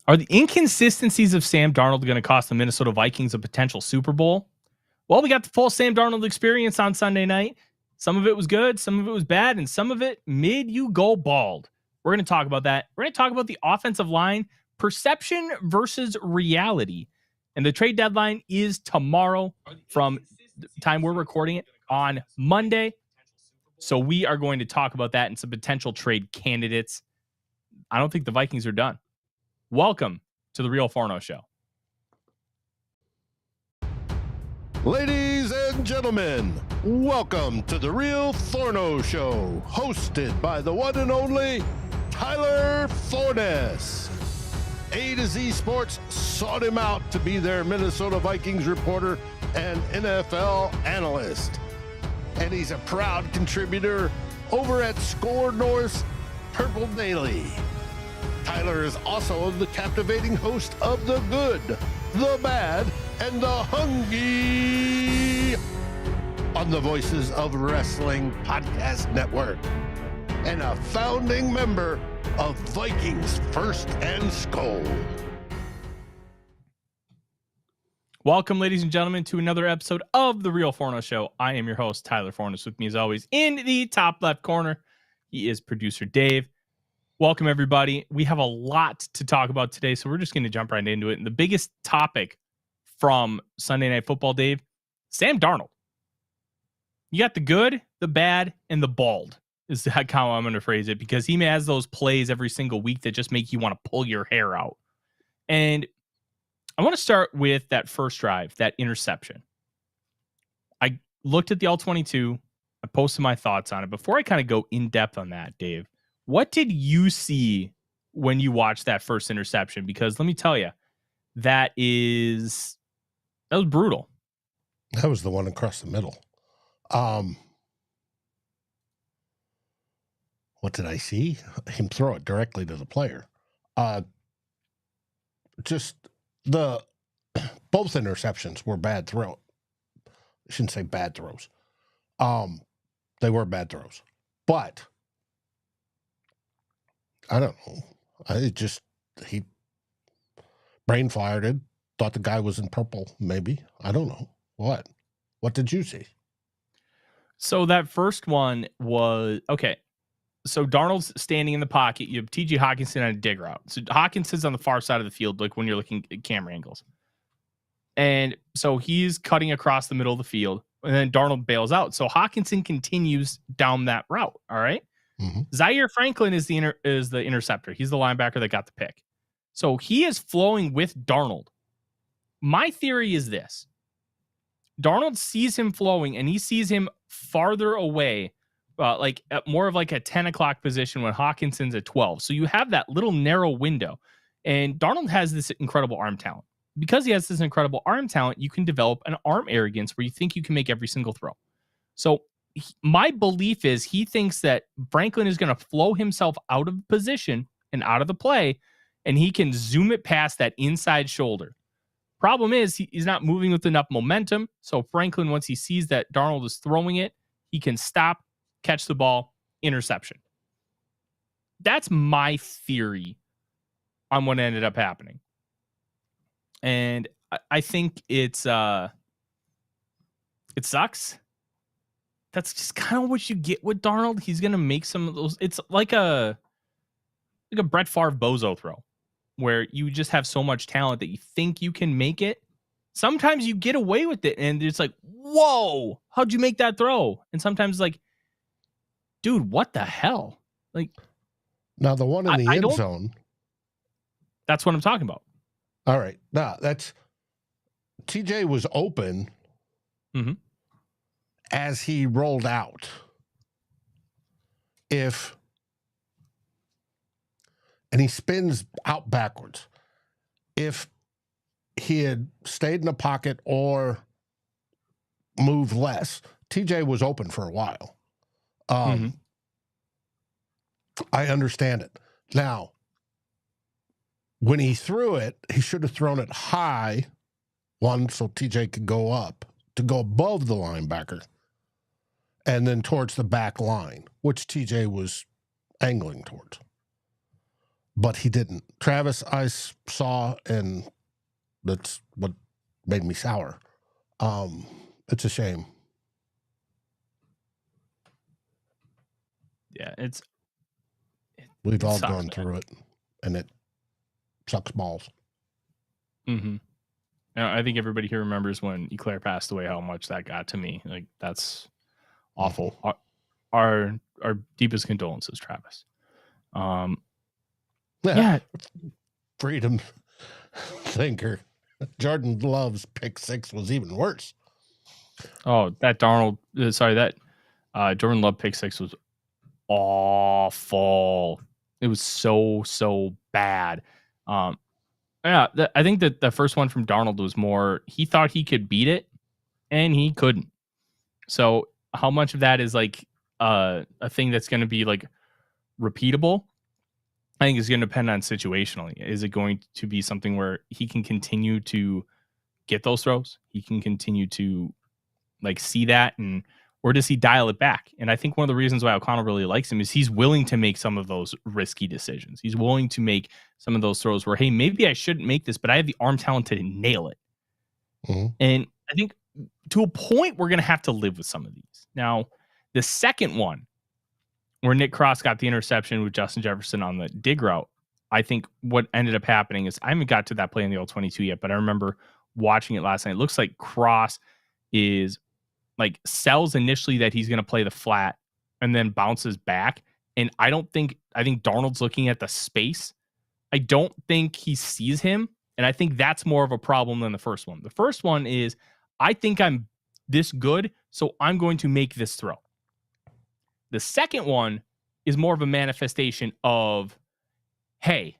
Are the inconsistencies of Sam Darnold going to cost the Minnesota Vikings a potential Super Bowl? Well, we got the full Sam Darnold experience on Sunday night. Some of it was good, some of it was bad, and some of it made you go bald. We're going to talk about that. We're going to talk about the offensive line, perception versus reality. And the trade deadline is tomorrow from the time we're recording it on Monday. So we are going to talk about that and some potential trade candidates. I don't think the Vikings are done. Welcome to the Real Forno Show. Ladies and gentlemen, welcome to the Real Forno Show, hosted by the one and only Tyler Forness. A to Z Sports sought him out to be their Minnesota Vikings reporter and NFL analyst. And he's a proud contributor over at SKOL North's Purple Daily. Tyler is also the captivating host of The Good, The Bad, and The Hungry on the Voices of Wrestling Podcast Network, and a founding member of Vikings First and SKOL. Welcome, ladies and gentlemen, to another episode of the Real Forno Show. I am your host, Tyler Forness. With me, as always, in the top left corner, he is producer Dave. Welcome, everybody. We have a lot to talk about today, so we're just going to jump right into it. And the biggest topic from Sunday Night Football, Dave, Sam Darnold. You got the good, the bad, and the bald, is how I'm going to phrase it, because he has those plays every single week that just make you want to pull your hair out. And I want to start with that first drive, that interception. I looked at the All-22. I posted my thoughts on it. Before I kind of go in depth on that, Dave, what did you see when you watched that first interception? Because let me tell you, that was brutal. That was the one across the middle. What did I see? Him throw it directly to the player. Just both interceptions were bad throw. I shouldn't say bad throws. They were bad throws, but I don't know. He brain fired it. Thought the guy was in purple, maybe. I don't know. What did you see? So that first one was, okay. So Darnold's standing in the pocket. You have T.J. Hockenson on a dig route. So Hawkinson's on the far side of the field, like when you're looking at camera angles. And so he's cutting across the middle of the field, and then Darnold bails out. So Hockenson continues down that route, all right? Mm-hmm. Zaire Franklin is the interceptor. He's the linebacker that got the pick. So he is flowing with Darnold. My theory is this. Darnold sees him flowing, and he sees him farther away, like at more of like a 10 o'clock position when Hawkinson's at 12. So you have that little narrow window. And Darnold has this incredible arm talent. Because he has this incredible arm talent, you can develop an arm arrogance where you think you can make every single throw. So my belief is he thinks that Franklin is going to flow himself out of position and out of the play, and he can zoom it past that inside shoulder. Problem is, he's not moving with enough momentum. So Franklin, once he sees that Darnold is throwing it, he can stop, catch the ball, interception. That's my theory on what ended up happening. And I think it sucks. That's just kind of what you get with Darnold. He's going to make some of those. It's like a Brett Favre bozo throw, where you just have so much talent that you think you can make it. Sometimes you get away with it, and it's like, whoa, how'd you make that throw? And sometimes like, dude, what the hell? Like, now the one in the end zone. That's what I'm talking about. All right. Now that's TJ was open. Mm-hmm. As he rolled out. And he spins out backwards. If he had stayed in the pocket or moved less, TJ was open for a while. I understand it. Now, when he threw it, he should have thrown it high, one, so TJ could go up, to go above the linebacker, and then towards the back line, which TJ was angling towards. but he didn't. Travis, I saw, and that's what made me sour. It's a shame. Yeah, We've all sucks, gone man. through it, and it sucks balls. Mm-hmm. I think everybody here remembers when Eclair passed away, how much that got to me. Like, that's awful. Our deepest condolences, Travis. Yeah. Freedom thinker. Jordan Love's pick 6 was even worse. Oh, that Jordan Love pick 6 was awful. It was so bad. I think that the first one from Darnold was more, he thought he could beat it and he couldn't. So how much of that is like a thing that's going to be like repeatable? I think is going to depend on situationally. Is it going to be something where he can continue to get those throws? He can continue to like see that, or does he dial it back? And I think one of the reasons why O'Connell really likes him is he's willing to make some of those risky decisions. He's willing to make some of those throws where, hey, maybe I shouldn't make this, but I have the arm talent to nail it. Mm-hmm. And I think to a point, we're going to have to live with some of these. Now, the second one, where Nick Cross got the interception with Justin Jefferson on the dig route, I think what ended up happening is, I haven't got to that play in the All-22 yet, but I remember watching it last night. It looks like Cross is like sells initially that he's going to play the flat and then bounces back. And I think Darnold's looking at the space. I don't think he sees him. And I think that's more of a problem than the first one. The first one is, I think I'm this good, so I'm going to make this throw. The second one is more of a manifestation of, hey,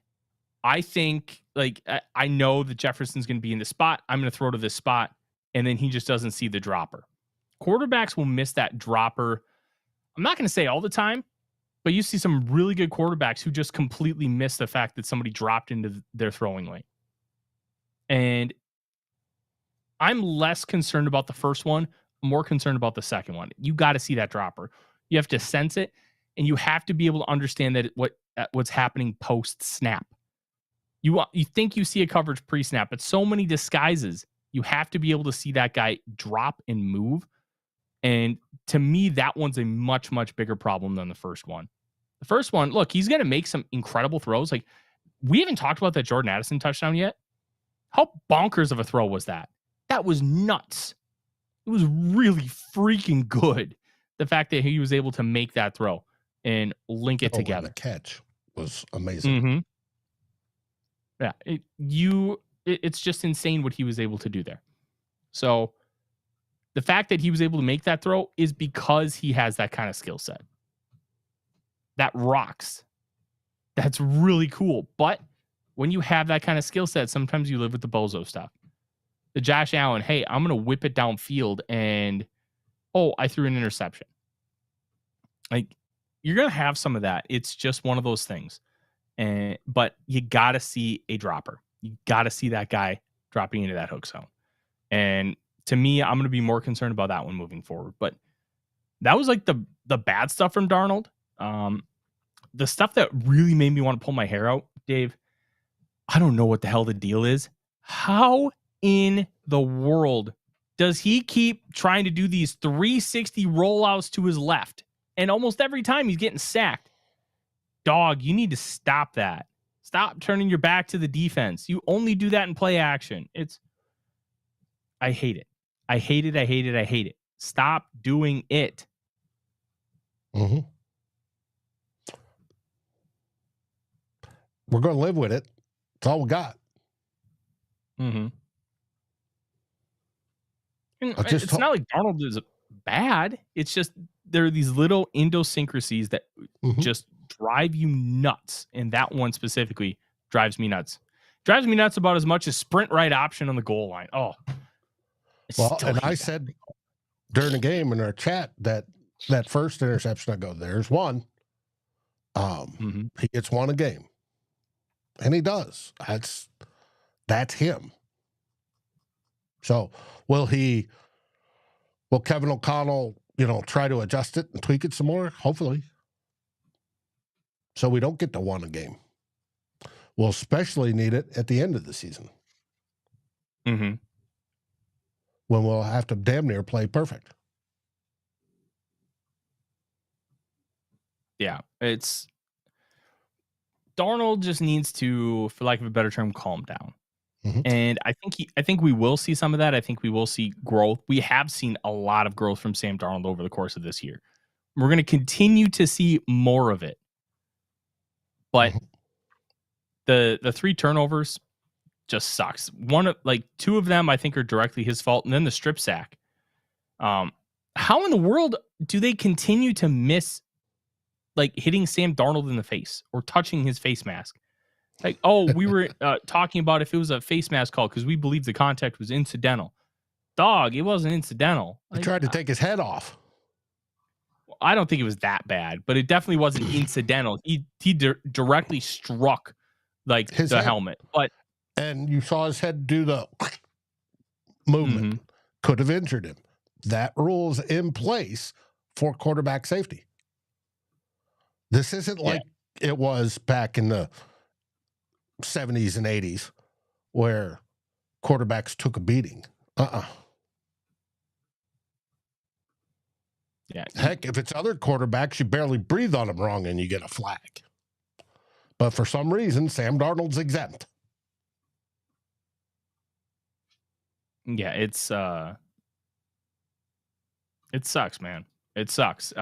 I think, like, I know that Jefferson's going to be in this spot. I'm going to throw to this spot. And then he just doesn't see the dropper. Quarterbacks will miss that dropper. I'm not going to say all the time, but you see some really good quarterbacks who just completely miss the fact that somebody dropped into their throwing lane. And I'm less concerned about the first one, more concerned about the second one. You got to see that dropper. You have to sense it, and you have to be able to understand that what's happening post snap. You think you see a coverage pre-snap, but so many disguises. You have to be able to see that guy drop and move. And to me, that one's a much, much bigger problem than the first one. The first one, look, he's going to make some incredible throws. Like, we haven't talked about that Jordan Addison touchdown yet. How bonkers of a throw was that? That was nuts. It was really freaking good. The fact that he was able to make that throw and link it together. The catch was amazing. Mm-hmm. Yeah, it's just insane what he was able to do there. So the fact that he was able to make that throw is because he has that kind of skill set. That rocks. That's really cool. But when you have that kind of skill set, sometimes you live with the bozo stuff. The Josh Allen, hey, I'm going to whip it downfield and, I threw an interception. Like, you're going to have some of that. It's just one of those things. But you got to see a dropper. You got to see that guy dropping into that hook zone. And to me, I'm going to be more concerned about that one moving forward. But that was like the bad stuff from Darnold. The stuff that really made me want to pull my hair out, Dave, I don't know what the hell the deal is. How in the world does he keep trying to do these 360 rollouts to his left? And almost every time he's getting sacked. Dog, you need to stop that. Stop turning your back to the defense. You only do that in play action. I hate it. I hate it. I hate it. I hate it. Stop doing it. Mm-hmm. We're going to live with it. That's all we got. Mm-hmm. It's not like Darnold is bad. It's just there are these little idiosyncrasies that just drive you nuts. And that one specifically drives me nuts. Drives me nuts about as much as sprint right option on the goal line. Oh. Well, and I said during the game in our chat that first interception, I go, there's one. He gets one a game. And he does. That's him. So will Kevin O'Connell, try to adjust it and tweak it some more? Hopefully. So we don't get to one a game. We'll especially need it at the end of the season Mm-hmm. when we'll have to damn near play perfect. Yeah, it's Darnold just needs to, for lack of a better term, calm down. Mhm. And I think we will see some of that. I think we will see growth. We have seen a lot of growth from Sam Darnold over the course of this year. We're going to continue to see more of it. But Mhm. the 3 turnovers just sucks. Two of them I think are directly his fault, and then the strip sack. How in the world do they continue to miss hitting Sam Darnold in the face or touching his face mask? Like, oh, we were talking about if it was a face mask call because we believe the contact was incidental. Dog, it wasn't incidental. He tried to take his head off. I don't think it was that bad, but it definitely wasn't incidental. He directly struck His the head. helmet, but And you saw his head do the movement. Could have injured him. That rule's in place for quarterback safety. This isn't like it was back in the 70s and 80s where quarterbacks took a beating. Yeah. Heck, if it's other quarterbacks, you barely breathe on them wrong and you get a flag. But for some reason, Sam Darnold's exempt. Yeah, it sucks, man. It sucks.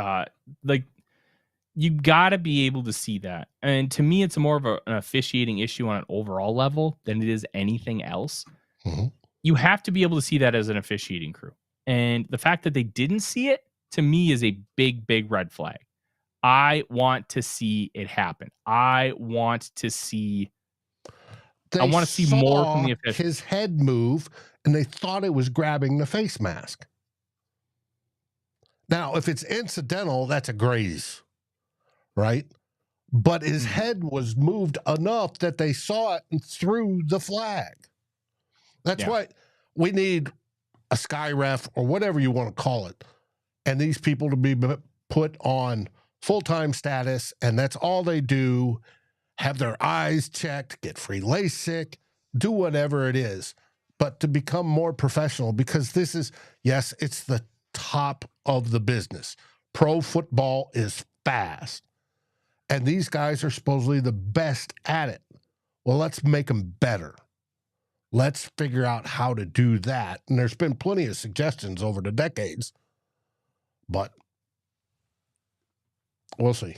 You got to be able to see that. And to me, it's more of an officiating issue on an overall level than it is anything else. Mm-hmm. You have to be able to see that as an officiating crew. And the fact that they didn't see it, to me, is a big, big red flag. I want to see it happen. I want to see more from the officials. His head move, and they thought it was grabbing the face mask. Now, if it's incidental, that's a graze, right? But his head was moved enough that they saw it and threw the flag. That's why we need a sky ref or whatever you want to call it, and these people to be put on full-time status, and that's all they do. Have their eyes checked, get free LASIK, do whatever it is, but to become more professional, because this is, yes, it's the top of the business. Pro football is fast, and these guys are supposedly the best at it. Well, let's make them better. Let's figure out how to do that. And there's been plenty of suggestions over the decades, but we'll see.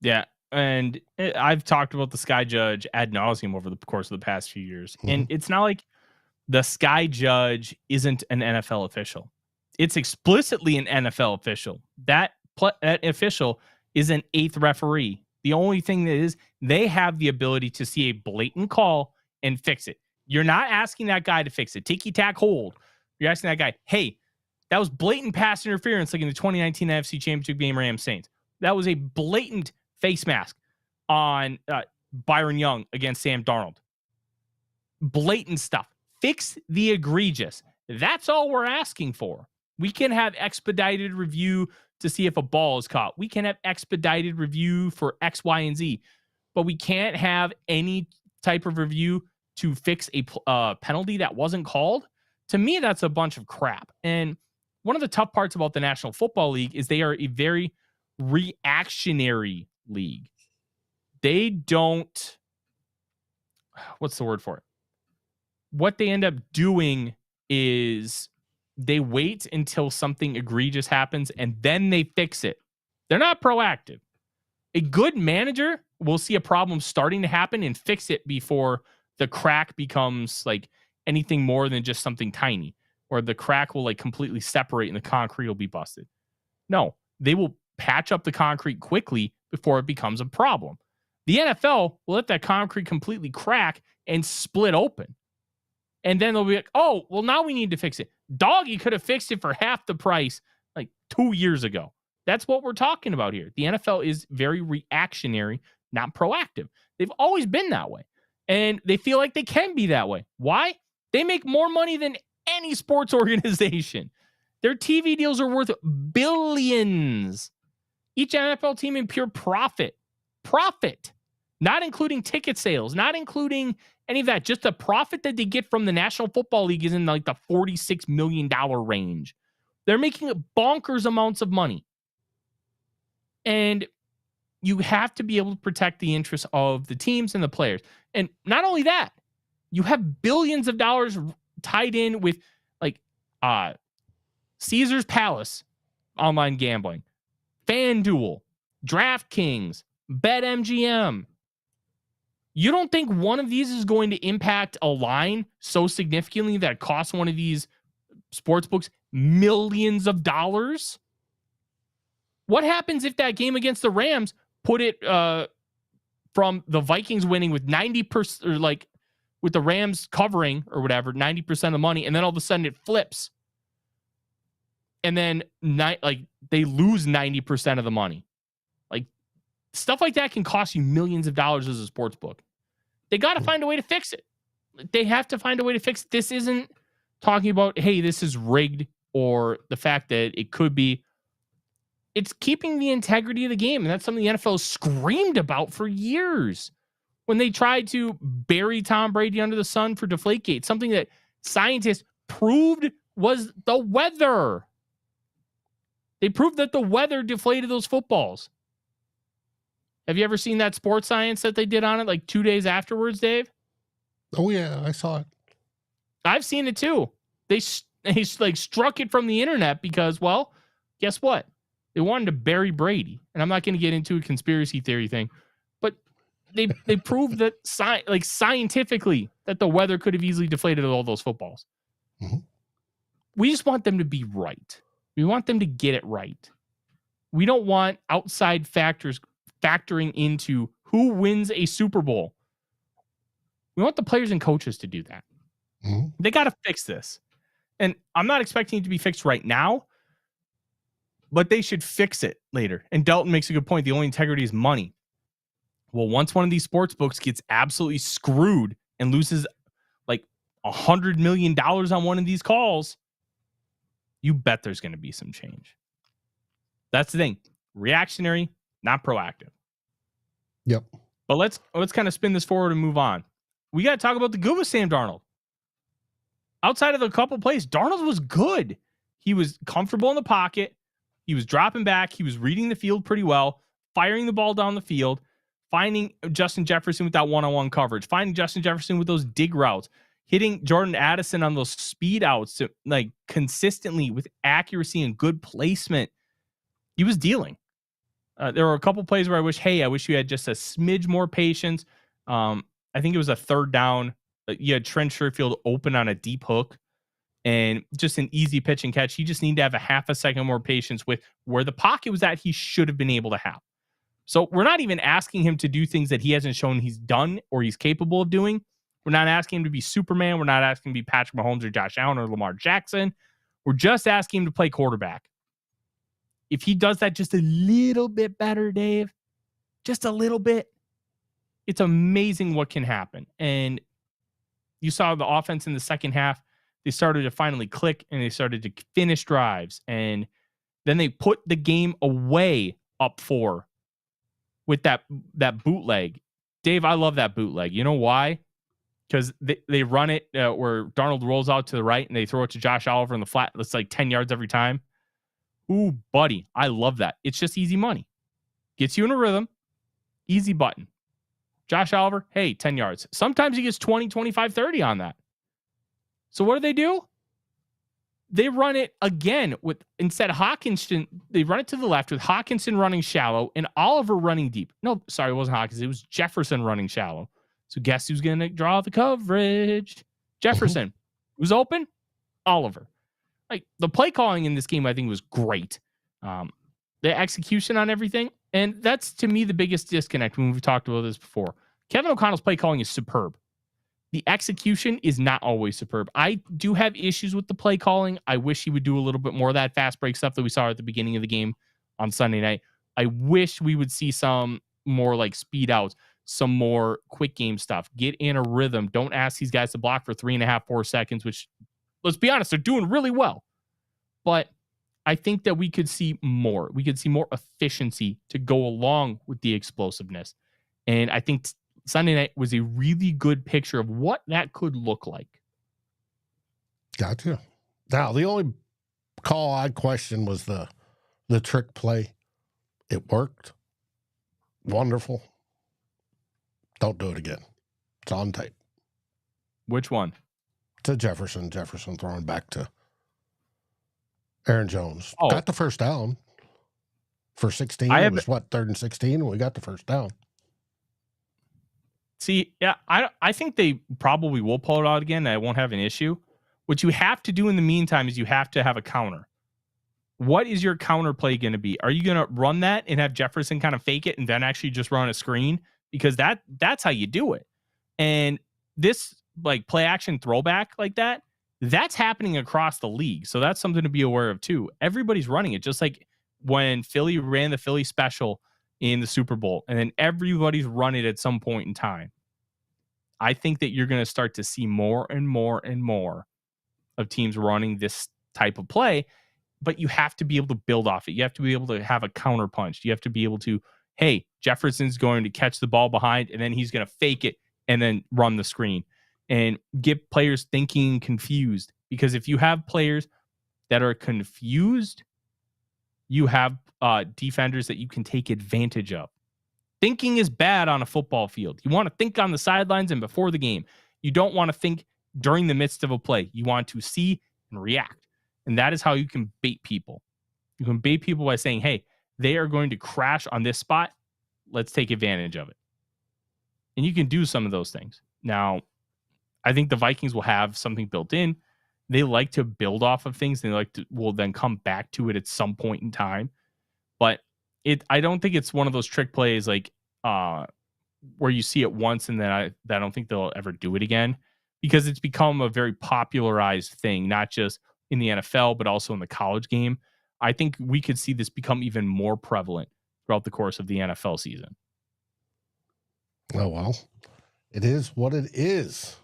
Yeah. And I've talked about the Sky Judge ad nauseum over the course of the past few years. Mm-hmm. And it's not like the Sky Judge isn't an NFL official. It's explicitly an NFL official. That official is an 8th referee. The only thing that is, they have the ability to see a blatant call and fix it. You're not asking that guy to fix it. Ticky-tack hold. You're asking that guy, hey, that was blatant pass interference like in the 2019 NFC Championship game, Rams Saints. That was a blatant face mask on Byron Young against Sam Darnold. Blatant stuff. Fix the egregious. That's all we're asking for. We can have expedited review to see if a ball is caught. We can have expedited review for X, Y, and Z. But we can't have any type of review to fix a penalty that wasn't called. To me, that's a bunch of crap. And one of the tough parts about the National Football League is they are a very reactionary league. They don't, what's the word for it? What they end up doing is they wait until something egregious happens and then they fix it. They're not proactive. A good manager will see a problem starting to happen and fix it before the crack becomes like anything more than just something tiny, or the crack will like completely separate and the concrete will be busted. No, they will patch up the concrete quickly before it becomes a problem. The NFL will let that concrete completely crack and split open. And then they'll be like, oh, well, now we need to fix it. Dog, you could have fixed it for half the price like 2 years ago. That's what we're talking about here. The NFL is very reactionary, not proactive. They've always been that way. And they feel like they can be that way. Why? They make more money than any sports organization. Their TV deals are worth billions. Each NFL team in pure profit. Profit. not including ticket sales, not including any of that. Just the profit that they get from the National Football League is in like the $46 million range. They're making bonkers amounts of money. And you have to be able to protect the interests of the teams and the players. And not only that, you have billions of dollars tied in with like Caesar's Palace online gambling, FanDuel, DraftKings, BetMGM. You don't think one of these is going to impact a line so significantly that it costs one of these sports books millions of dollars? What happens if that game against the Rams put it from the Vikings winning with 90%, or like with the Rams covering or whatever, 90% of the money, and then all of a sudden it flips, and then they lose 90% of the money? Like, stuff like that can cost you millions of dollars as a sports book. They got to find a way to fix it. They have to find a way to fix it. This isn't talking about, hey, this is rigged, or the fact that it could be. It's keeping the integrity of the game. And that's something the NFL screamed about for years when they tried to bury Tom Brady under the sun for Deflategate, something that scientists proved was the weather. They proved that the weather deflated those footballs. Have you ever seen that sports science that they did on it like 2 days afterwards, Dave? Oh, yeah, I saw it. I've seen it too. They like struck it from the internet because, well, guess what? They wanted to bury Brady. And I'm not going to get into a conspiracy theory thing, but they proved that scientifically that the weather could have easily deflated all those footballs. Mm-hmm. We just want them to be right. We want them to get it right. We don't want outside factors factoring into who wins a Super Bowl. We want the players and coaches to do that. Mm-hmm. They got to fix this. And I'm not expecting it to be fixed right now, but they should fix it later. And Dalton makes a good point. The only integrity is money. Well, once one of these sports books gets absolutely screwed and loses like $100 million on one of these calls, you bet there's going to be some change. That's the thing. Reactionary, not proactive. Yep. But let's kind of spin this forward and move on. We got to talk about the good with Sam Darnold. Outside of a couple plays, Darnold was good. He was comfortable in the pocket. He was dropping back. He was reading the field pretty well, firing the ball down the field, finding Justin Jefferson with that one-on-one coverage, finding Justin Jefferson with those dig routes, hitting Jordan Addison on those speed outs to, like, consistently with accuracy and good placement. He was dealing. There were a couple plays where I wish you had just a smidge more patience. I think it was a third down. You had Trent Sherfield open on a deep hook and just an easy pitch and catch. He just needed to have a half a second more patience with where the pocket was at. He should have been able to have. So we're not even asking him to do things that he hasn't shown he's done or he's capable of doing. We're not asking him to be Superman. We're not asking him to be Patrick Mahomes or Josh Allen or Lamar Jackson. We're just asking him to play quarterback. If he does that just a little bit better, Dave, just a little bit, it's amazing what can happen. And you saw the offense in the second half. They started to finally click and they started to finish drives. And then they put the game away up 4 with that bootleg. Dave, I love that bootleg. You know why? Because they run it where Darnold rolls out to the right and they throw it to Josh Oliver in the flat. That's like 10 yards every time. Ooh, buddy, I love that. It's just easy money. Gets you in a rhythm. Easy button. Josh Oliver, hey, 10 yards. Sometimes he gets 20, 25, 30 on that. So what do? They run it again with, instead of Hawkinson, they run it to the left with Hawkinson running shallow and Oliver running deep. No, sorry, it wasn't Hawkinson. It was Jefferson running shallow. So guess who's going to draw the coverage? Jefferson. Who's open? Oliver. Like, the play calling in this game, I think, was great. The execution on everything. And that's, to me, the biggest disconnect when we've talked about this before. Kevin O'Connell's play calling is superb. The execution is not always superb. I do have issues with the play calling. I wish he would do a little bit more of that fast break stuff that we saw at the beginning of the game on Sunday night. I wish we would see some more like speed outs, some more quick game stuff. Get in a rhythm. Don't ask these guys to block for 3.5, 4 seconds, which, let's be honest, they're doing really well. But I think that we could see more. We could see more efficiency to go along with the explosiveness. And I think Sunday night was a really good picture of what that could look like. Gotcha. Now, the only call I questioned was the trick play. It worked. Wonderful. Don't do it again. It's on tape. Which one? To Jefferson. Jefferson throwing back to Aaron Jones. Oh. Got the first down for 16. It was, 3rd and 16? We got the first down. See, yeah, I think they probably will pull it out again. I won't have an issue. What you have to do in the meantime is you have to have a counter. What is your counter play going to be? Are you going to run that and have Jefferson kind of fake it and then actually just run a screen? Because that's how you do it. And this like play action throwback like that, that's happening across the league. So that's something to be aware of too. Everybody's running it, just like when Philly ran the Philly special in the Super Bowl, and then everybody's run it at some point in time. I think that you're going to start to see more and more and more of teams running this type of play, but you have to be able to build off it. You have to be able to have a counter punch. You have to be able to, hey, Jefferson's going to catch the ball behind, and then he's going to fake it and then run the screen and get players thinking confused. Because if you have players that are confused, you have defenders that you can take advantage of. Thinking is bad on a football field. You want to think on the sidelines and before the game. You don't want to think during the midst of a play. You want to see and react. And that is how you can bait people. You can bait people by saying, hey, they are going to crash on this spot. Let's take advantage of it. And you can do some of those things. Now, I think the Vikings will have something built in. They like to build off of things. They will then come back to it at some point in time. But I don't think it's one of those trick plays like where you see it once and then I don't think they'll ever do it again, because it's become a very popularized thing, not just in the NFL, but also in the college game. I think we could see this become even more prevalent throughout the course of the NFL season. Oh, well, it is what it is.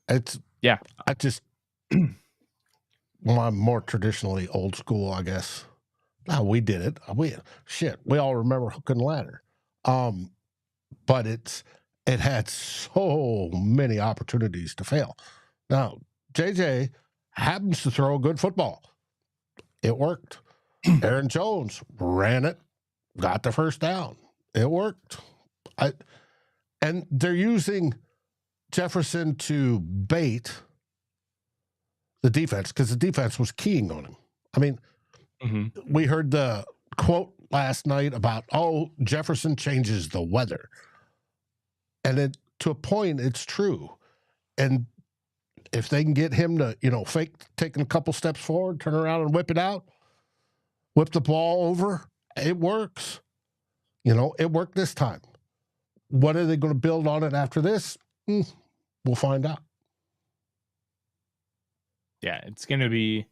It's, yeah, I just, well, I'm more traditionally old school, I guess. No, we did it. We all remember hook and ladder. But it had so many opportunities to fail. Now, JJ happens to throw a good football. It worked. Aaron Jones ran it, got the first down. It worked. And they're using Jefferson to bait the defense because the defense was keying on him. I mean, we heard the quote last night about, Jefferson changes the weather. And to a point, it's true. And if they can get him to, fake taking a couple steps forward, turn around and whip it out, whip the ball over, it works. It worked this time. What are they going to build on it after this? We'll find out. Yeah, it's going to be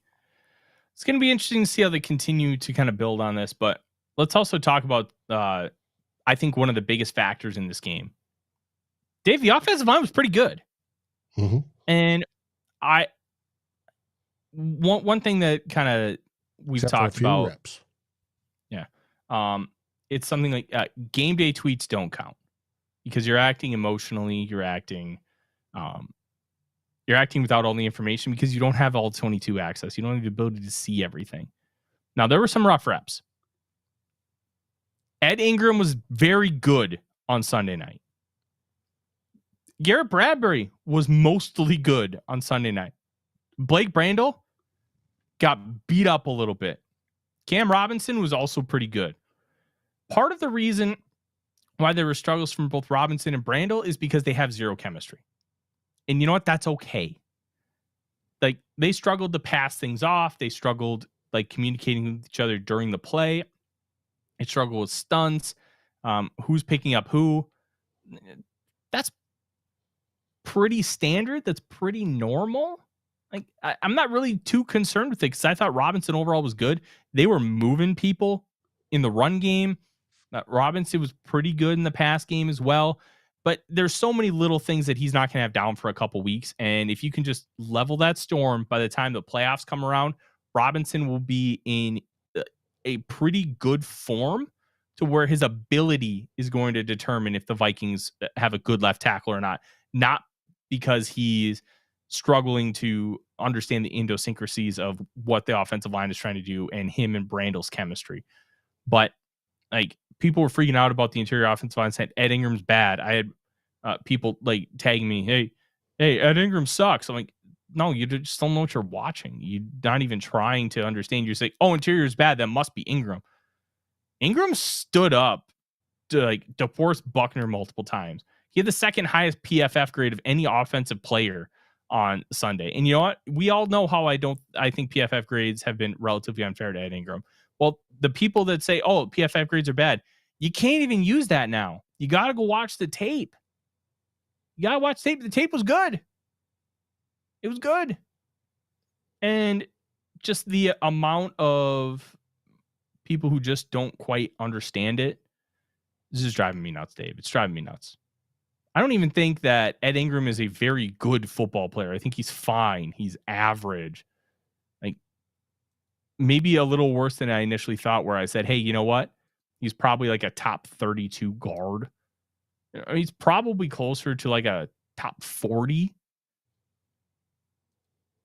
interesting to see how they continue to kind of build on this. But let's also talk about, I think, one of the biggest factors in this game. Dave, the offensive line was pretty good. Mm-hmm. And one thing that kind of we've talked about. Reps. Yeah. It's something like game day tweets don't count because you're acting emotionally. You're acting without all the information because you don't have all 22 access. You don't have the ability to see everything. Now, there were some rough reps. Ed Ingram was very good on Sunday night. Garrett Bradbury was mostly good on Sunday night. Blake Brandel got beat up a little bit. Cam Robinson was also pretty good. Part of the reason why there were struggles from both Robinson and Brandel is because they have zero chemistry. And you know what? That's okay. Like, they struggled to pass things off. They struggled like communicating with each other during the play. They struggled with stunts. Who's picking up who? That's pretty standard. That's pretty normal. Like, I'm not really too concerned with it because I thought Robinson overall was good. They were moving people in the run game. Robinson was pretty good in the pass game as well. But there's so many little things that he's not going to have down for a couple weeks. And if you can just level that storm, by the time the playoffs come around, Robinson will be in a pretty good form to where his ability is going to determine if the Vikings have a good left tackle or not because he's struggling to understand the idiosyncrasies of what the offensive line is trying to do and him and Brandle's chemistry. But like people were freaking out about the interior offensive line, saying Ed Ingram's bad. I had people like tagging me, hey, Ed Ingram sucks. I'm like, no, you just don't know what you're watching. You're not even trying to understand. You're saying, oh, interior is bad. That must be Ingram. Ingram stood up to like DeForest Buckner multiple times. He had the second highest PFF grade of any offensive player on Sunday. And you know what? We all know how I think PFF grades have been relatively unfair to Ed Ingram. Well, the people that say, oh, PFF grades are bad, you can't even use that now. You got to go watch the tape. You got to watch tape. The tape was good. It was good. And just the amount of people who just don't quite understand it, this is driving me nuts, Dave. It's driving me nuts. I don't even think that Ed Ingram is a very good football player. I think he's fine. He's average. Like maybe a little worse than I initially thought, where I said, hey, you know what? He's probably like a top 32 guard. He's probably closer to like a top 40.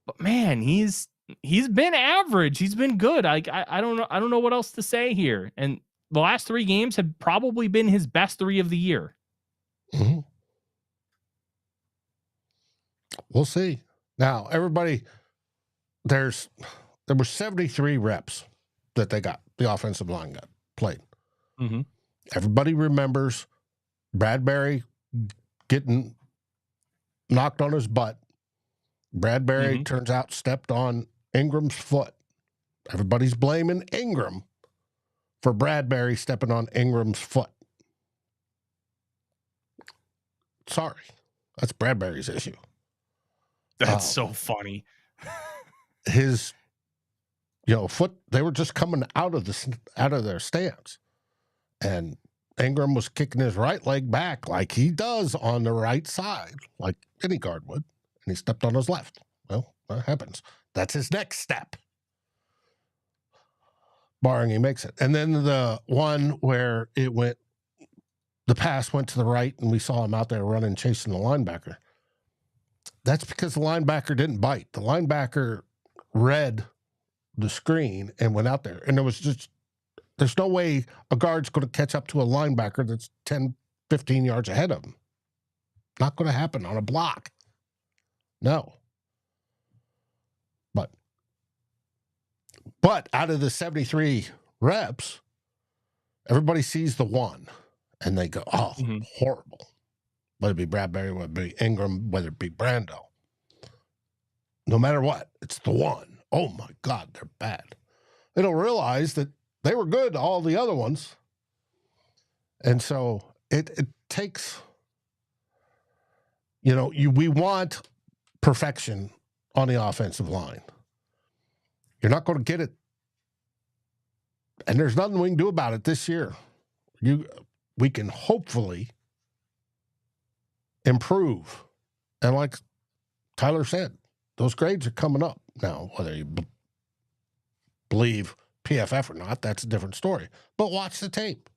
But man, he's been average. He's been good. I don't know. I don't know what else to say here. And the last 3 games have probably been his best 3 of the year. Mm-hmm. We'll see. Now, everybody, there were 73 reps that they got. The offensive line got played. Mm-hmm. Everybody remembers Bradbury getting knocked on his butt. Bradbury, turns out, stepped on Ingram's foot. Everybody's blaming Ingram for Bradbury stepping on Ingram's foot. Sorry. That's Bradbury's issue. That's so funny. His, foot, they were just coming out of their stance. And Ingram was kicking his right leg back like he does on the right side, like any guard would. And he stepped on his left. Well, that happens. That's his next step, barring he makes it. And then the one where the pass went to the right and we saw him out there running, chasing the linebacker. That's because the linebacker didn't bite. The linebacker read the screen and went out there. And there's no way a guard's going to catch up to a linebacker that's 10, 15 yards ahead of him. Not going to happen on a block. No. But out of the 73 reps, everybody sees the one and they go, oh, horrible. Whether it be Bradbury, whether it be Ingram, whether it be Brando. No matter what, it's the one. Oh my God, they're bad. They don't realize that they were good, all the other ones. And so it takes, we want perfection on the offensive line. You're not going to get it. And there's nothing we can do about it this year. We can hopefully improve. And like Tyler said, those grades are coming up. Now, whether you believe PFF or not, that's a different story. But watch the tape.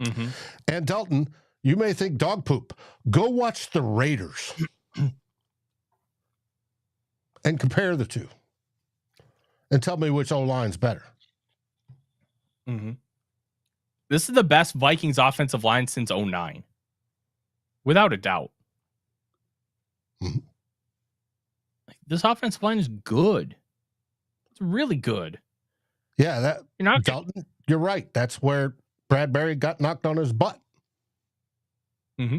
Mm-hmm. And Dalton, you may think dog poop. Go watch the Raiders and compare the two. And tell me which O-line's better. Mm-hmm. This is the best Vikings offensive line since 2009. Without a doubt. Mm-hmm. This offensive line is good. It's really good. Yeah, Dalton, you're right. That's where Bradbury got knocked on his butt. Mm-hmm.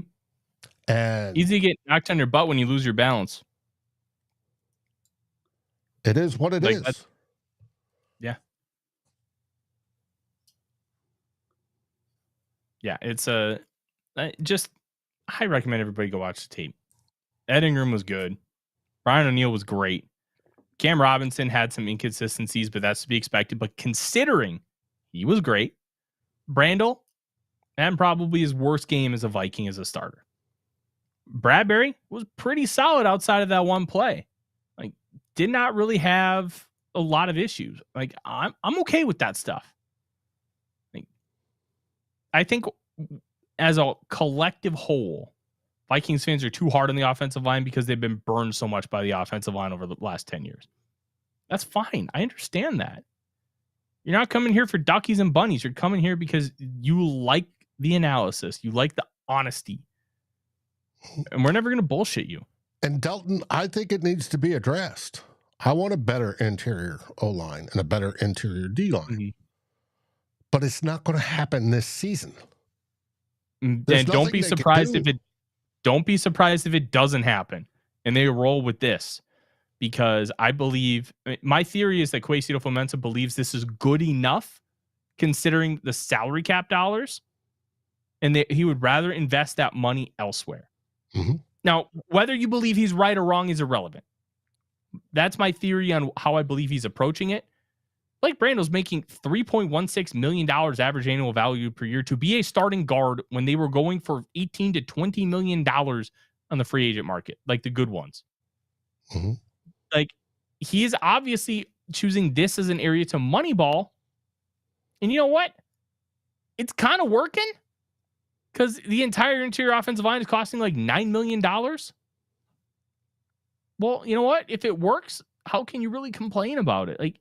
And easy to get knocked on your butt when you lose your balance. It is what it is. Yeah. Yeah, it's I recommend everybody go watch the tape. Ed Ingram was good. Brian O'Neill was great. Cam Robinson had some inconsistencies, but that's to be expected. But considering he was great, Brandle, and probably his worst game as a Viking as a starter. Bradbury was pretty solid outside of that one play. Like, did not really have a lot of issues. Like, I'm okay with that stuff. I think as a collective whole, Vikings fans are too hard on the offensive line because they've been burned so much by the offensive line over the last 10 years. That's fine. I understand that. You're not coming here for duckies and bunnies. You're coming here because you like the analysis. You like the honesty. And we're never going to bullshit you. And Dalton, I think it needs to be addressed. I want a better interior O-line and a better interior D-line. Mm-hmm. But it's not going to happen this season. And don't be surprised if it doesn't happen and they roll with this, because I believe my theory is that Kwesi Adofo-Mensah believes this is good enough considering the salary cap dollars, and he would rather invest that money elsewhere. Mm-hmm. Now, whether you believe he's right or wrong is irrelevant. That's my theory on how I believe he's approaching it. Blake Brandel's making $3.16 million average annual value per year to be a starting guard when they were going for $18 to $20 million on the free agent market, like the good ones. Mm-hmm. Like, he is obviously choosing this as an area to moneyball. And you know what? It's kind of working because the entire interior offensive line is costing like $9 million. Well, you know what? If it works, how can you really complain about it? Like,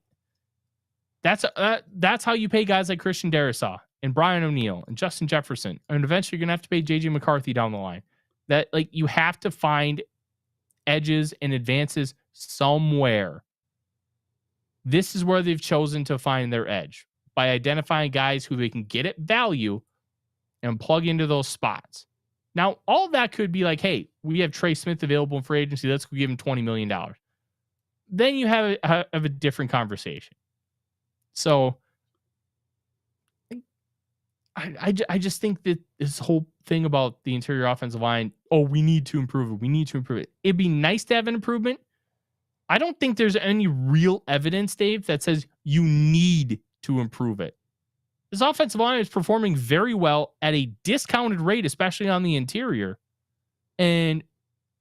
that's how you pay guys like Christian Darrisaw and Brian O'Neill and Justin Jefferson. And eventually you're going to have to pay JJ McCarthy down the line. That, like, you have to find edges and advances somewhere. This is where they've chosen to find their edge, by identifying guys who they can get at value and plug into those spots. Now, all of that could be like, hey, we have Trey Smith available in free agency. Let's go give him $20 million. Then you have a different conversation. So I just think that this whole thing about the interior offensive line, we need to improve it. We need to improve it. It'd be nice to have an improvement. I don't think there's any real evidence, Dave, that says you need to improve it. This offensive line is performing very well at a discounted rate, especially on the interior. And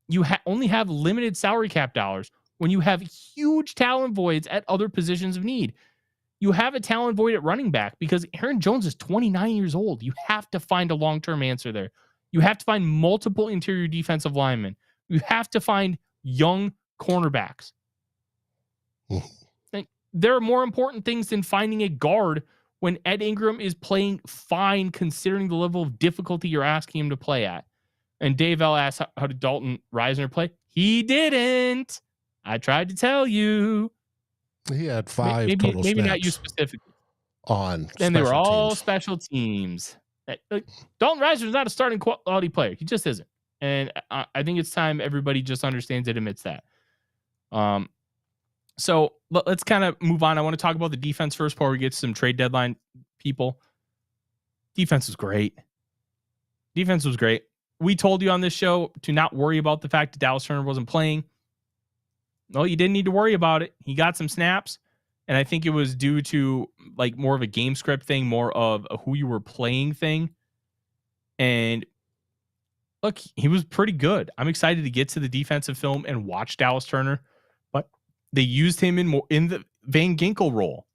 you only have limited salary cap dollars when you have huge talent voids at other positions of need. You have a talent void at running back because Aaron Jones is 29 years old. You have to find a long-term answer there. You have to find multiple interior defensive linemen. You have to find young cornerbacks. There are more important things than finding a guard when Ed Ingram is playing fine considering the level of difficulty you're asking him to play at. And Dave L asked, how did Dalton Reisner play? He didn't. I tried to tell you. He had 5 maybe total snaps. Maybe not you specifically. And they were all special teams. Dalton Reisner is not a starting quality player. He just isn't. And I think it's time everybody just understands and admits that. So let's kind of move on. I want to talk about the defense first before we get to some trade deadline people. Defense was great. We told you on this show to not worry about the fact that Dallas Turner wasn't playing. Well, you didn't need to worry about it. He got some snaps, and I think it was due to like more of a game script thing, more of a who you were playing thing. And look, he was pretty good. I'm excited to get to the defensive film and watch Dallas Turner, but they used him in the Van Ginkel role.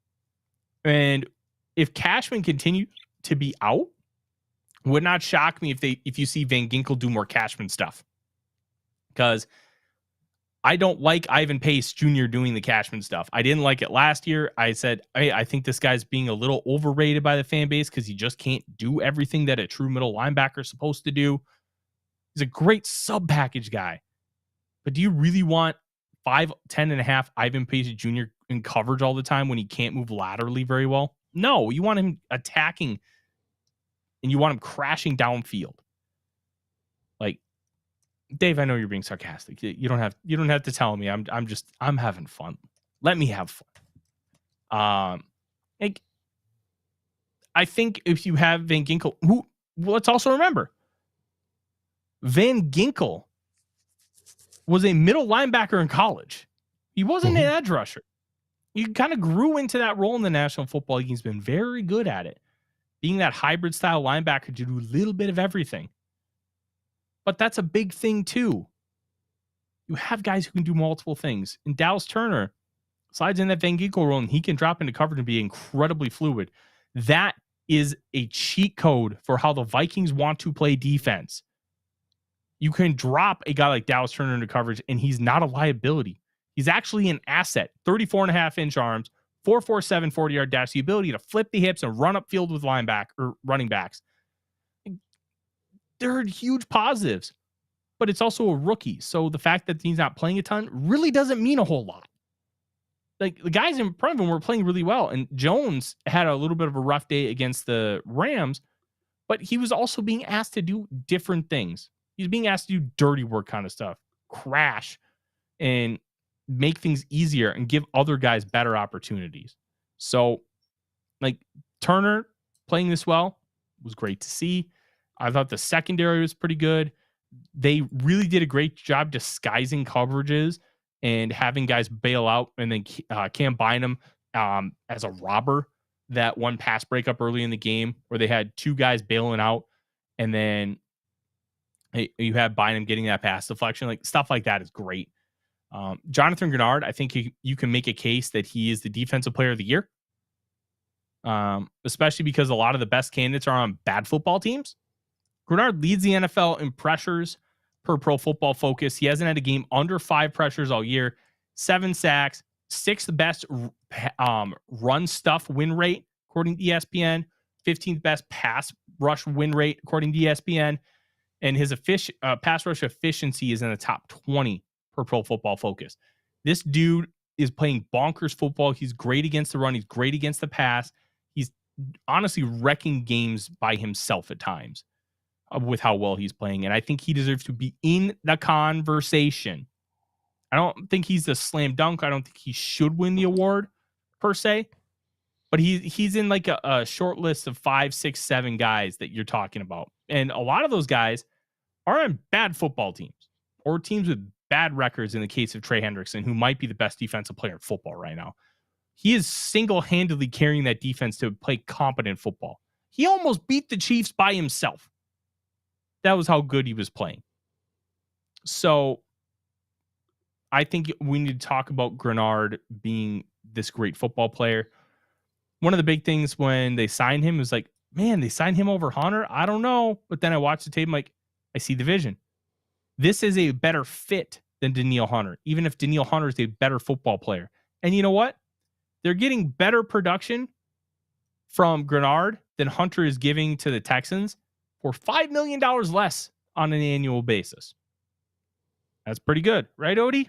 And if Cashman continued to be out, would not shock me if you see Van Ginkel do more Cashman stuff. Because I don't like Ivan Pace Jr. doing the Cashman stuff. I didn't like it last year. I said, hey, I think this guy's being a little overrated by the fan base because he just can't do everything that a true middle linebacker is supposed to do. He's a great sub-package guy. But do you really want 5'10.5" Ivan Pace Jr. in coverage all the time when he can't move laterally very well? No, you want him attacking and you want him crashing downfield. Like, Dave, I know you're being sarcastic. You don't have to tell me. I'm having fun. Let me have fun. Like, I think if you have Van Ginkel, let's also remember, Van Ginkel was a middle linebacker in college. He wasn't an edge rusher. He kind of grew into that role in the National Football League. He's been very good at it, being that hybrid style linebacker to do a little bit of everything. But that's a big thing too. You have guys who can do multiple things. And Dallas Turner slides in that Van Ginkel role and he can drop into coverage and be incredibly fluid. That is a cheat code for how the Vikings want to play defense. You can drop a guy like Dallas Turner into coverage, and he's not a liability. He's actually an asset. 34.5-inch arms, 4.47 40-yard dash, the ability to flip the hips and run upfield with running backs. They're huge positives, but it's also a rookie. So the fact that he's not playing a ton really doesn't mean a whole lot. Like, the guys in front of him were playing really well, and Jones had a little bit of a rough day against the Rams, but he was also being asked to do different things. He's being asked to do dirty work kind of stuff, crash, and make things easier and give other guys better opportunities. So, like, Turner playing this well was great to see. I thought the secondary was pretty good. They really did a great job disguising coverages and having guys bail out, and then Cam Bynum as a robber. That one pass breakup early in the game where they had two guys bailing out, and then you have Bynum getting that pass deflection. Like, stuff like that is great. Jonathan Grenard, I think you can make a case that he is the defensive player of the year, especially because a lot of the best candidates are on bad football teams. Grenard leads the NFL in pressures per Pro Football Focus. He hasn't had a game under 5 pressures all year, 7 sacks, 6th best run stuff win rate, according to ESPN, 15th best pass rush win rate, according to ESPN, and his pass rush efficiency is in the top 20 per Pro Football Focus. This dude is playing bonkers football. He's great against the run. He's great against the pass. He's honestly wrecking games by himself at times with how well he's playing. And I think he deserves to be in the conversation. I don't think he's a slam dunk. I don't think he should win the award per se, but he's in like a short list of 5, 6, 7 guys that you're talking about. And a lot of those guys are on bad football teams or teams with bad records in the case of Trey Hendrickson, who might be the best defensive player in football right now. He is single-handedly carrying that defense to play competent football. He almost beat the Chiefs by himself. That was how good he was playing. So I think we need to talk about Grenard being this great football player. One of the big things when they signed him was like, man, they signed him over Hunter? I don't know. But then I watched the tape, I'm like, I see the vision. This is a better fit than Danielle Hunter, even if Danielle Hunter is a better football player. And you know what? They're getting better production from Grenard than Hunter is giving to the Texans for $5 million less on an annual basis. That's pretty good, right, Odie?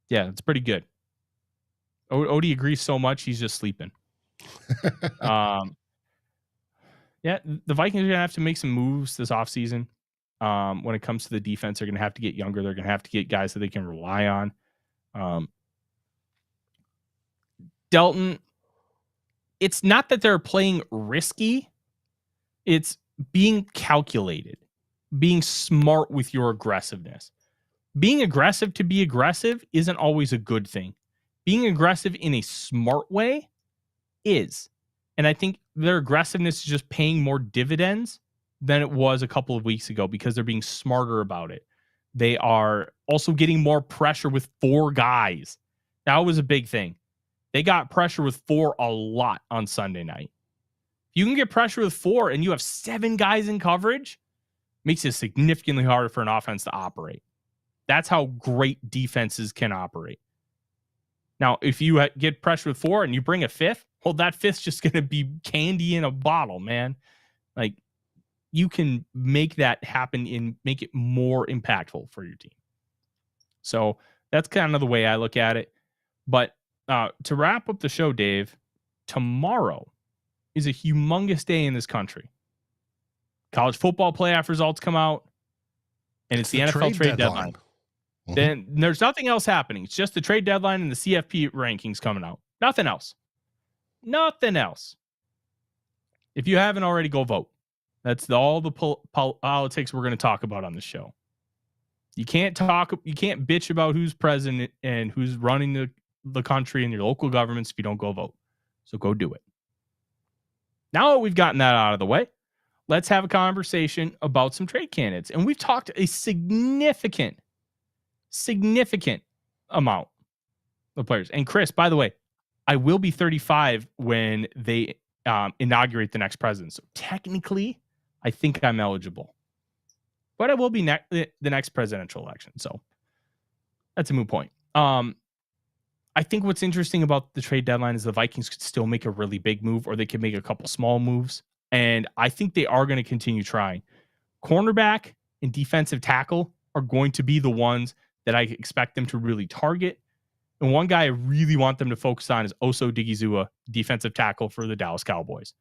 Yeah, it's pretty good. Odie agrees so much, he's just sleeping. Yeah, the Vikings are going to have to make some moves this offseason. When it comes to the defense, they're going to have to get younger. They're going to have to get guys that they can rely on. Delton, it's not that they're playing risky. It's being calculated, being smart with your aggressiveness. Being aggressive to be aggressive isn't always a good thing. Being aggressive in a smart way is. And I think their aggressiveness is just paying more dividends than it was a couple of weeks ago because they're being smarter about it. They are also getting more pressure with 4 guys. That was a big thing. They got pressure with 4 a lot on Sunday night. If you can get pressure with 4 and you have 7 guys in coverage, makes it significantly harder for an offense to operate. That's how great defenses can operate. Now, if you get pressure with 4 and you bring a 5th, well, that 5th's just going to be candy in a bottle, man. Like, you can make that happen and make it more impactful for your team. So that's kind of the way I look at it. But to wrap up the show, Dave, tomorrow is a humongous day in this country. College football playoff results come out, and it's the NFL trade deadline. Mm-hmm. Then there's nothing else happening. It's just the trade deadline and the CFP rankings coming out. Nothing else. Nothing else. If you haven't already, go vote. That's all the politics we're going to talk about on the show. You can't bitch about who's president and who's running the country and your local governments if you don't go vote. So go do it. Now that we've gotten that out of the way, let's have a conversation about some trade candidates. And we've talked a significant amount of players. And Chris, by the way, I will be 35 when they inaugurate the next president. So technically, I think I'm eligible. But I will be the next presidential election. So that's a moot point. I think what's interesting about the trade deadline is the Vikings could still make a really big move, or they could make a couple small moves. And I think they are going to continue trying. Cornerback and defensive tackle are going to be the ones that I expect them to really target. And one guy I really want them to focus on is Oso Digizua, defensive tackle for the Dallas Cowboys.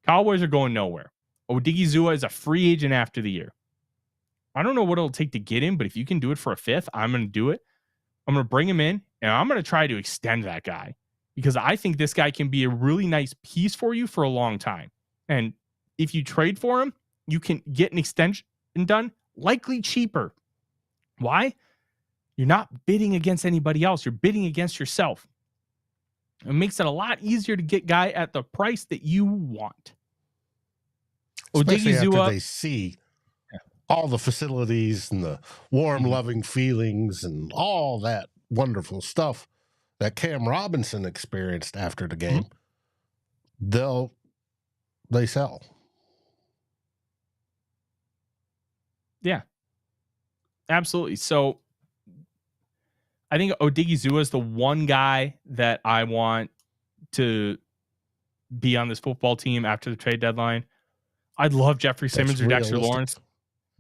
Cowboys are going nowhere. Odigizua is a free agent after the year. I don't know what it'll take to get him, but if you can do it for a fifth, I'm going to do it. I'm going to bring him in, and I'm going to try to extend that guy because I think this guy can be a really nice piece for you for a long time. And if you trade for him, you can get an extension done, likely cheaper. Why? You're not bidding against anybody else. You're bidding against yourself. It makes it a lot easier to get guy at the price that you want. Especially after they see all the facilities and the warm, loving feelings and all that wonderful stuff that Cam Robinson experienced after the game, they sell. Yeah, absolutely. So I think Odigizua is the one guy that I want to be on this football team after the trade deadline. I'd love Jeffrey Simmons or Dexter Lawrence.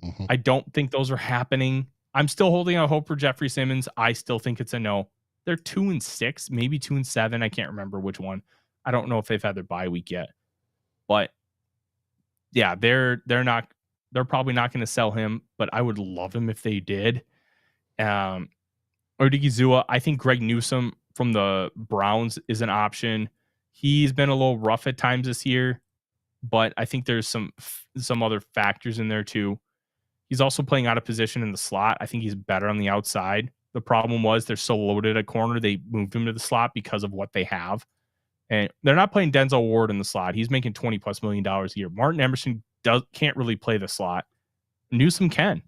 Mm-hmm. I don't think those are happening. I'm still holding out hope for Jeffrey Simmons. I still think it's a no. They're 2-6, maybe 2-7. I can't remember which one. I don't know if they've had their bye week yet. But yeah, they're probably not going to sell him, but I would love him if they did. Odigizua, I think Greg Newsome from the Browns is an option. He's been a little rough at times this year, but I think there's some other factors in there too. He's also playing out of position in the slot. I think he's better on the outside. The problem was they're so loaded at corner, they moved him to the slot because of what they have. And they're not playing Denzel Ward in the slot. He's making $20+ million a year. Martin Emerson can't really play the slot. Newsome can.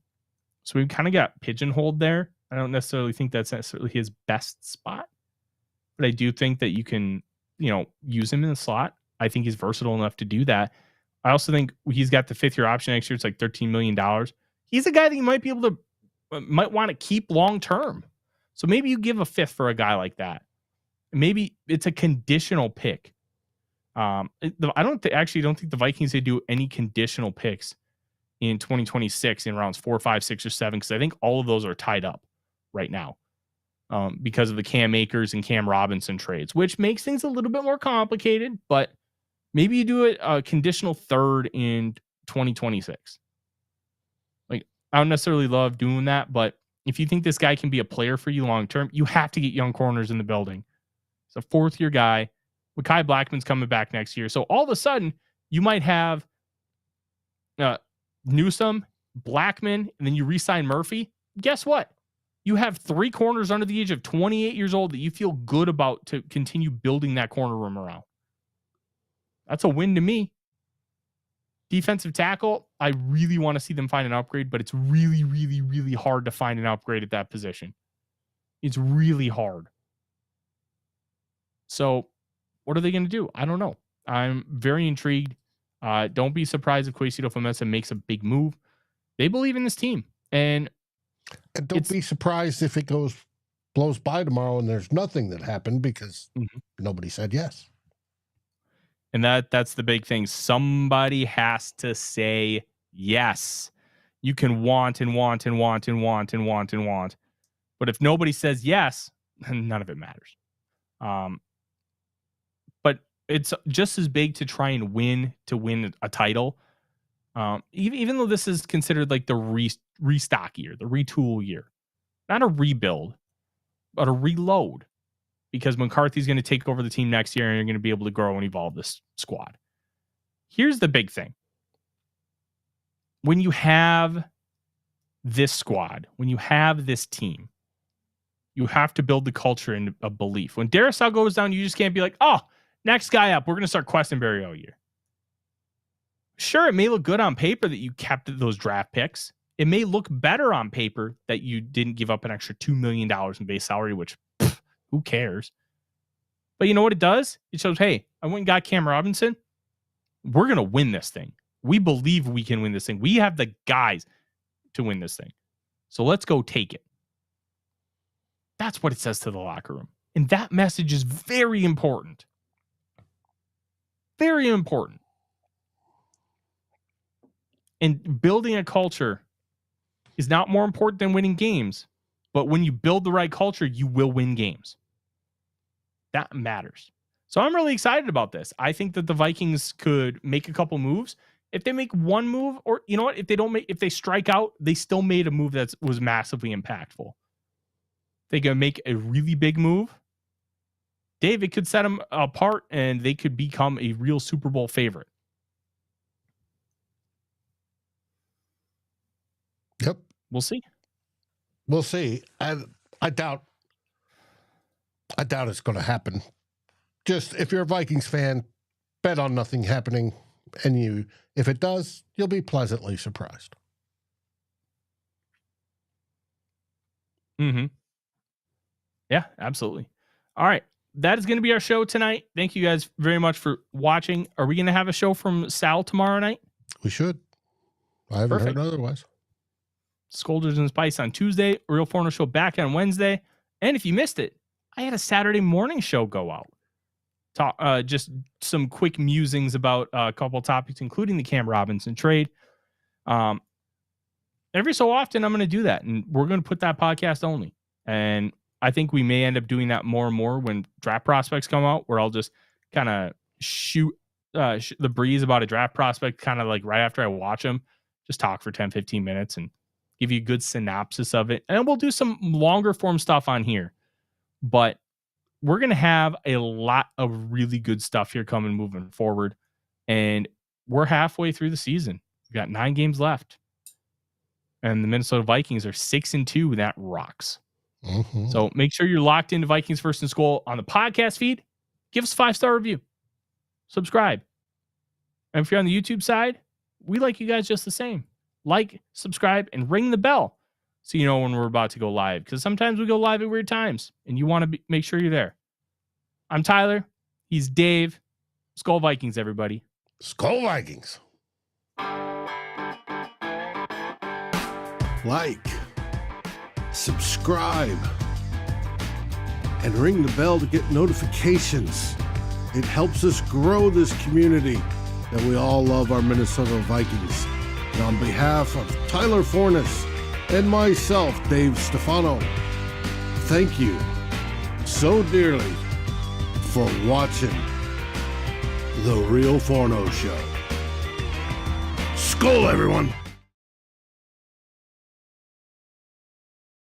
So we've kind of got pigeonholed there. I don't necessarily think that's necessarily his best spot, but I do think that you can, use him in the slot. I think he's versatile enough to do that. I also think he's got the 5th-year option next year. It's like $13 million. He's a guy that you might want to keep long term. So maybe you give a 5th for a guy like that. Maybe it's a conditional pick. I don't think the Vikings they do any conditional picks in 2026 in rounds 4, 5, 6, or 7 because I think all of those are tied up right now because of the Cam Akers and Cam Robinson trades, which makes things a little bit more complicated. But maybe you do a conditional 3rd in 2026. Like I don't necessarily love doing that, but if you think this guy can be a player for you long term, you have to get young corners in the building. It's a 4th-year guy. Mekhi Blackman's coming back next year. So all of a sudden, you might have Newsome, Blackman, and then you re-sign Murphy. Guess what? You have 3 corners under the age of 28 years old that you feel good about to continue building that corner room around. That's a win to me. Defensive tackle, I really want to see them find an upgrade, but it's really, really, really hard to find an upgrade at that position. It's really hard. So what are they going to do? I don't know. I'm very intrigued. Don't be surprised if Kwesi Adofo-Mensah makes a big move. They believe in this team. And don't be surprised if it blows by tomorrow and there's nothing that happened because nobody said yes. And that's the big thing. Somebody has to say yes. You can want and want and want and want and want and want. But if nobody says yes, none of it matters. But it's just as big to try and win a title. Even though this is considered like the restock year, the retool year, not a rebuild, but a reload. Because McCarthy's going to take over the team next year and you're going to be able to grow and evolve this squad. Here's the big thing. When you have this squad, when you have this team, you have to build the culture and a belief. When Darrisaw goes down, you just can't be like, oh, next guy up, we're going to start Questenberry all year. Sure, it may look good on paper that you kept those draft picks. It may look better on paper that you didn't give up an extra $2 million in base salary, which who cares? But you know what it does? It shows, hey, I went and got Cam Robinson. we're going to win this thing. We believe we can win this thing. We have the guys to win this thing. So let's go take it. That's what it says to the locker room. And that message is very important. Very important. And building a culture is not more important than winning games. But when you build the right culture, you will win games. That matters. So I'm really excited about this. I think that the Vikings could make a couple moves. If they make one move, or you know what, if they strike out, they still made a move that was massively impactful. They can make a really big move. Dave, it could set them apart and they could become a real Super Bowl favorite. Yep. We'll see. We'll see. I doubt it's going to happen. Just if you're a Vikings fan, bet on nothing happening. And if it does, you'll be pleasantly surprised. Mm-hmm. Yeah, absolutely. All right. That is going to be our show tonight. Thank you guys very much for watching. Are we going to have a show from Sal tomorrow night? We should. I haven't heard otherwise. Scolders and Spice on Tuesday. Real Forno show back on Wednesday. And if you missed it, I had a Saturday morning show go out. Just some quick musings about a couple of topics, including the Cam Robinson trade. Every so often, I'm going to do that, and we're going to put that podcast only. And I think we may end up doing that more and more when draft prospects come out, where I'll just kind of shoot the breeze about a draft prospect kind of like right after I watch them, just talk for 10, 15 minutes and give you a good synopsis of it. And we'll do some longer form stuff on here. But we're going to have a lot of really good stuff here coming moving forward. And we're halfway through the season. We've got 9 games left. And the Minnesota Vikings are 6-2, and that rocks. Mm-hmm. So make sure you're locked into Vikings First and SKOL on the podcast feed. Give us a 5-star review. Subscribe. And if you're on the YouTube side, we like you guys just the same. Like, subscribe, and ring the bell so you know when we're about to go live. Because sometimes we go live at weird times, and you want to make sure you're there. I'm Tyler. He's Dave. SKOL Vikings, everybody. SKOL Vikings. Like, subscribe, and ring the bell to get notifications. It helps us grow this community that we all love, our Minnesota Vikings. And on behalf of Tyler Forness and myself, Dave Stefano, thank you so dearly for watching The Real Forno Show. SKOL, everyone!